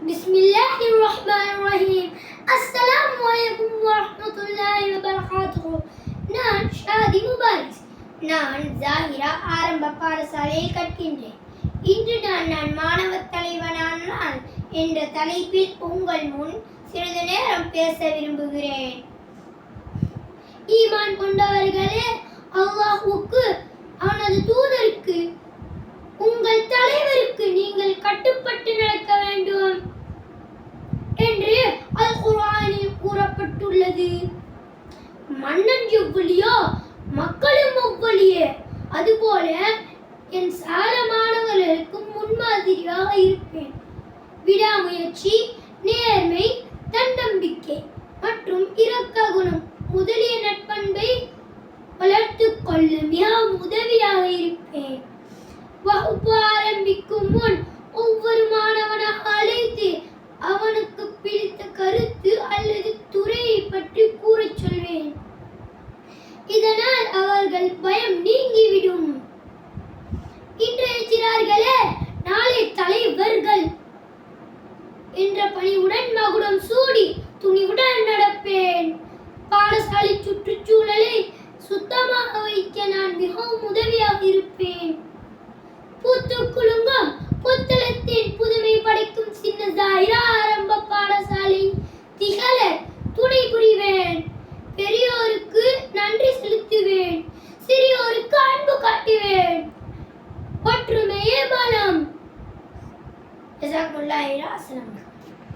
பிஸ்மில்லாஹிர்ரஹ்மானிர்ரஹீம். அஸ்ஸலாமு அலைக்கும் வரஹ்மத்துல்லாஹி வபரகாத்துஹு. நான் ஷாதி முபாரிஸ். நான் ஜாஹிரா ஆரம்ப பாடசாலையில் கற்கின்றேன். இன்று நான் மாணவ தலைவனானால் என்ற தலைப்பில் உங்கள் முன் சிறிது நேரம் பேச விரும்புகிறேன். ஈமான் கொண்டவர்களே, அல்லாஹ்வுக்கு, அவனது தூதருக்கு, உங்கள் தலைவருக்கு நீங்கள் கட்டுப்பட்டு நடக்க வேண்டும் என்று அல் குர்ஆனில் கூறப்பட்டுள்ளது. மன்னன் எவ்வளியோ மக்களும் அவ்வளியே. அதுபோல என் சக மாணவர்களுக்கு முன்மாதிரியாக இருப்பேன். விடாமுயற்சி, நேர்மை, தன்னம்பிக்கை மற்றும் இரக்க குணம் முதலிய நற்பண்பை வளர்த்துக் கொள்ள மிகவும் உதவியாக இருப்பேன். வகுப்பு ஆரம்பிக்கும் முன் ஒவ்வொரு மாணவனாக அழைத்து அவனுக்கு பிடித்த கருத்து அல்லது துறையை பற்றி கூறச் சொல்வேன். இதனால் அவர்கள் பயம் நீங்கிவிடும். இன்றைய சிறார்களே, நாளை தலைவர்கள் என்ற பணிவுடன் மகுடம் சூடி துணிவுடன் நடப்பேன். பாடசாலை சுற்றுச்சூழலை சுத்தமாக வைக்க நான் மிகவும் உதவியாக இருப்பேன்.